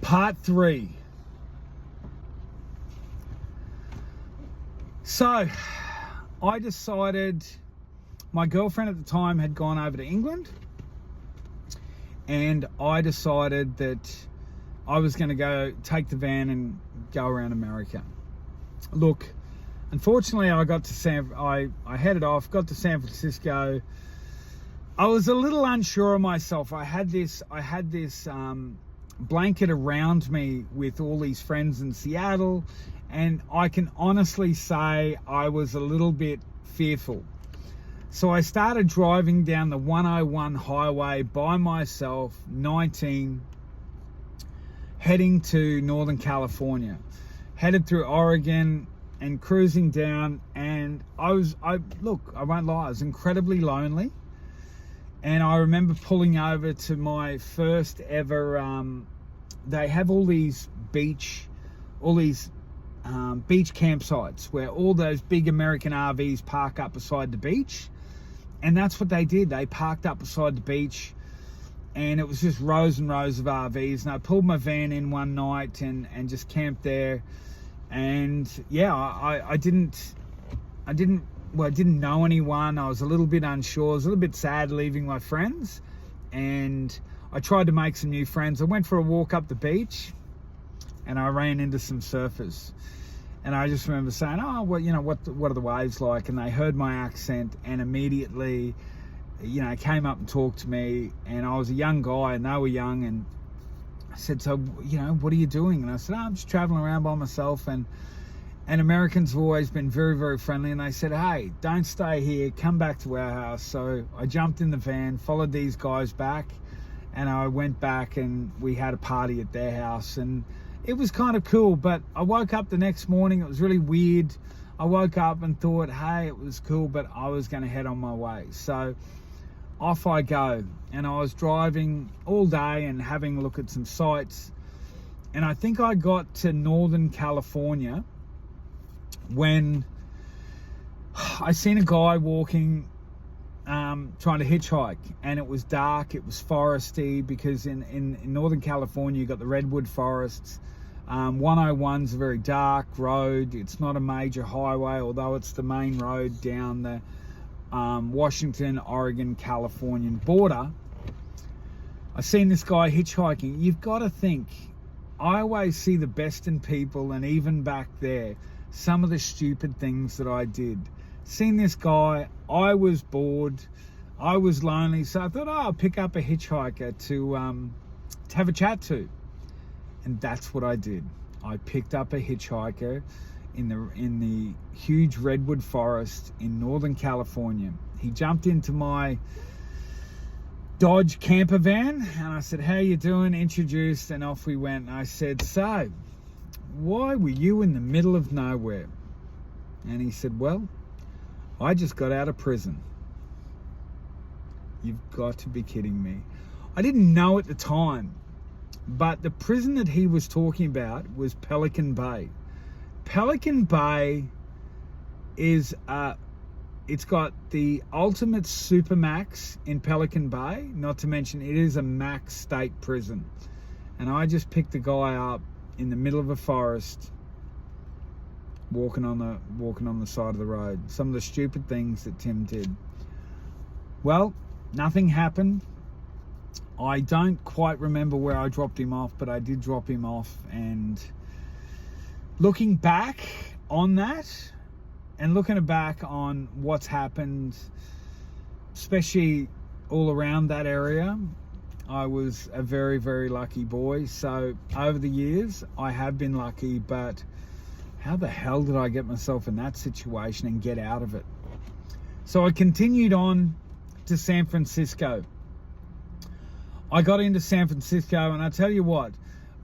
Part 3. So, I decided, my girlfriend at the time had gone over to England, and I decided that I was going to go take the van and go around America. Look, unfortunately, I got to I headed off, got to San Francisco. I was a little unsure of myself. I had this blanket around me with all these friends in Seattle, and I can honestly say I was a little bit fearful. So I started driving down the 101 highway by myself, 19, heading to Northern California. Headed through Oregon and cruising down, and I won't lie, I was incredibly lonely. And I remember pulling over to my first ever, they have all these beach campsites where all those big American RVs park up beside the beach. And that's what they did. They parked up beside the beach, and it was just rows and rows of RVs. And I pulled my van in one night and just camped there. And yeah, I didn't know anyone. I was a little bit unsure. I was a little bit sad leaving my friends, and I tried to make some new friends. I went for a walk up the beach, and I ran into some surfers. And I just remember saying, "Oh, well, what are the waves like?" And they heard my accent and immediately, came up and talked to me. And I was a young guy, and they were young. And I said, "So, what are you doing?" And I said, "Oh, I'm just traveling around by myself." And Americans have always been very, very friendly. And they said, "Hey, don't stay here. Come back to our house." So I jumped in the van, followed these guys back, and I went back and we had a party at their house. And it was kind of cool, but I woke up the next morning. It was really weird. I woke up and thought, hey, it was cool, but I was going to head on my way. So off I go. And I was driving all day and having a look at some sites. And I think I got to Northern California when I seen a guy walking, trying to hitchhike, and it was dark, it was foresty, because in Northern California you got the redwood forests. 101's a very dark road. It's not a major highway, although it's the main road down the Washington, Oregon, Californian border. I seen this guy hitchhiking. You've got to think, I always see the best in people, and even back there, some of the stupid things that I did. Seen this guy, I was bored, I was lonely, so I thought, I'll pick up a hitchhiker to have a chat to. And that's what I did. I picked up a hitchhiker in the huge redwood forest in Northern California. He jumped into my Dodge camper van, and I said, "How you doing?" Introduced, and off we went. And I said, "So, why were you in the middle of nowhere?" And he said, "Well, I just got out of prison." You've got to be kidding me. I didn't know at the time, but the prison that he was talking about was Pelican Bay. Pelican Bay is, it's got the ultimate supermax in Pelican Bay, not to mention it is a max state prison. And I just picked the guy up in the middle of a forest, walking on the side of the road. Some of the stupid things that Tim did. Well, nothing happened. I don't quite remember where I dropped him off, but I did drop him off. And looking back on that, and looking back on what's happened, especially all around that area, I was a very, very lucky boy. So over the years, I have been lucky, but how the hell did I get myself in that situation and get out of it? So I continued on to San Francisco. I got into San Francisco, and I tell you what,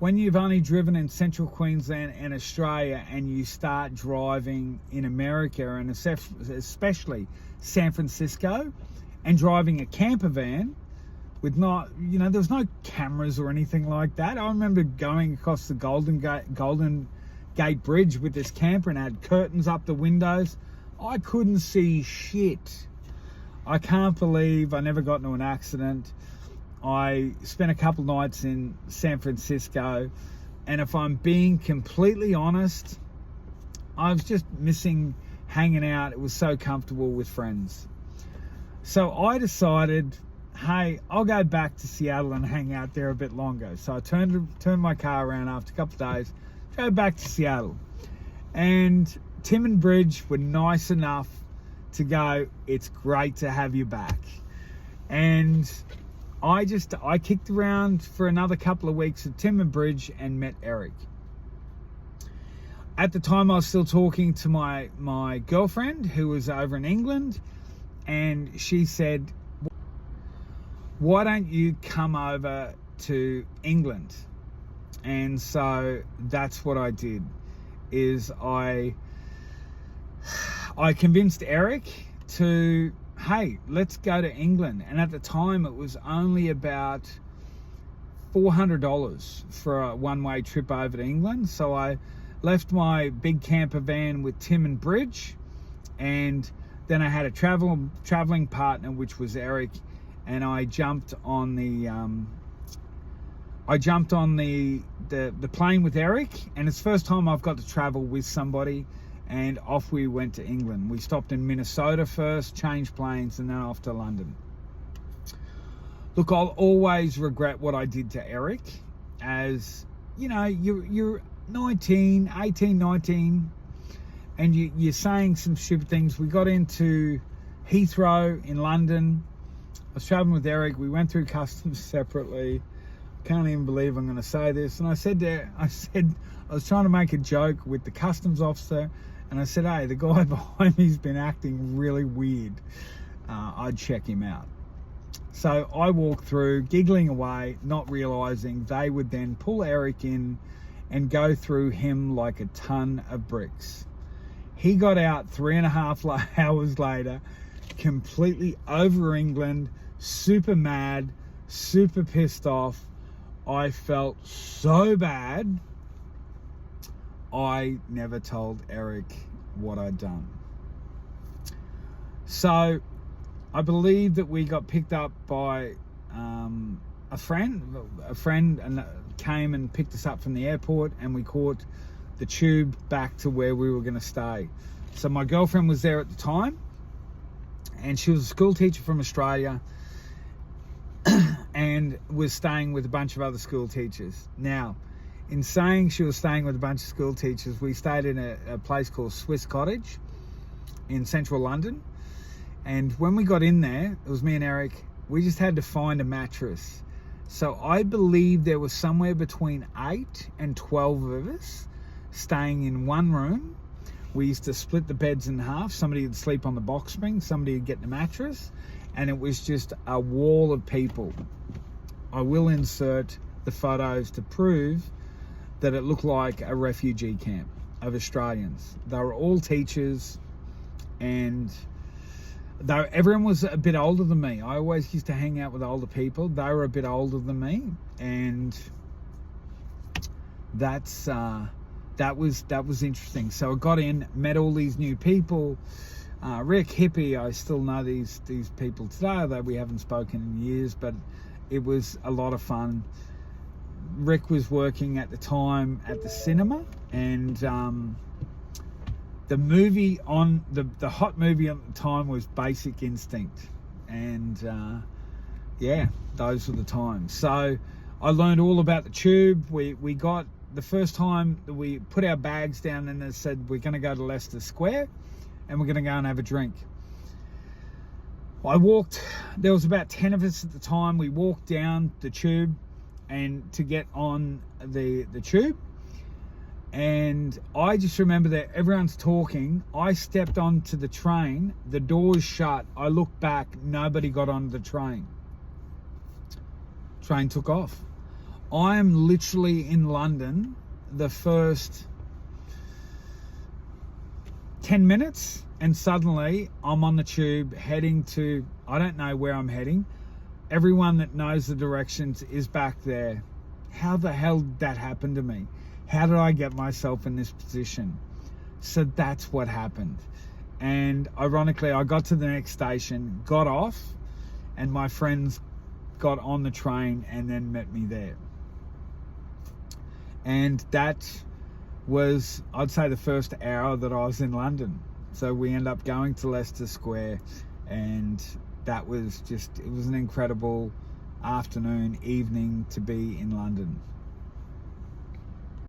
when you've only driven in central Queensland and Australia, and you start driving in America, and especially San Francisco, and driving a camper van with there was no cameras or anything like that. I remember going across the Golden Gate Bridge with this camper, and had curtains up the windows. I couldn't see shit. I can't believe I never got into an accident. I spent a couple nights in San Francisco, and if I'm being completely honest, I was just missing hanging out. It was so comfortable with friends. So I decided, hey, I'll go back to Seattle and hang out there a bit longer. So I turned my car around after a couple of days, drove back to Seattle. And Tim and Bridge were nice enough to go, it's great to have you back. And I kicked around for another couple of weeks at Tim and Bridge and met Eric. At the time, I was still talking to my girlfriend who was over in England, and she said, why don't you come over to England? And so that's what I did, is I convinced Eric to, hey, let's go to England. And at the time, it was only about $400 for a one-way trip over to England. So I left my big camper van with Tim and Bridge, and then I had a traveling partner, which was Eric, and I jumped on the plane with Eric, and it's the first time I've got to travel with somebody, and off we went to England. We stopped in Minnesota first, changed planes, and then off to London. Look, I'll always regret what I did to Eric, as you know, you're 18, 19, and you're saying some stupid things. We got into Heathrow in London. I was traveling with Eric. We went through customs separately. Can't even believe I'm going to say this. And I was trying to make a joke with the customs officer, and I said, hey, the guy behind me's been acting really weird. I'd check him out. So I walked through, giggling away, not realizing they would then pull Eric in and go through him like a ton of bricks. He got out 3.5 hours later, completely over England, super mad, super pissed off. I felt so bad. I never told Eric what I'd done. So I believe that we got picked up by a friend and came and picked us up from the airport, and we caught the tube back to where we were going to stay. So my girlfriend was there at the time, and she was a school teacher from Australia and was staying with a bunch of other school teachers. Now, in saying she was staying with a bunch of school teachers, we stayed in a place called Swiss Cottage in central London. And when we got in there, it was me and Eric, we just had to find a mattress. So I believe there was somewhere between 8 and 12 of us staying in one room. We used to split the beds in half. Somebody would sleep on the box spring, somebody would get the mattress, and it was just a wall of people. I will insert the photos to prove that it looked like a refugee camp of Australians. They were all teachers, and everyone was a bit older than me. I always used to hang out with older people. They were a bit older than me, and that was interesting. So I got in, met all these new people. Rick, Hippie, I still know these people today, although we haven't spoken in years, but it was a lot of fun. Rick was working at the time at the cinema, and the movie on the hot movie at the time was Basic Instinct, and yeah, those were the times. So I learned all about the tube. We got, the first time that we put our bags down, and they said, we're going to go to Leicester Square and we're going to go and have a drink. I walked, there was about 10 of us at the time. We walked down the tube and to get on the tube, and I just remember that everyone's talking. I stepped onto the train, the doors shut, I looked back, nobody got on the train. Train took off. I am literally in London the first 10 minutes, and suddenly I'm on the tube heading to, I don't know where I'm heading. Everyone that knows the directions is back there. How the hell did that happen to me? How did I get myself in this position? So that's what happened. And ironically, I got to the next station, got off, and my friends got on the train and then met me there. And that was, I'd say, the first hour that I was in London. So we ended up going to Leicester Square, and that was just, it was an incredible afternoon, evening to be in London.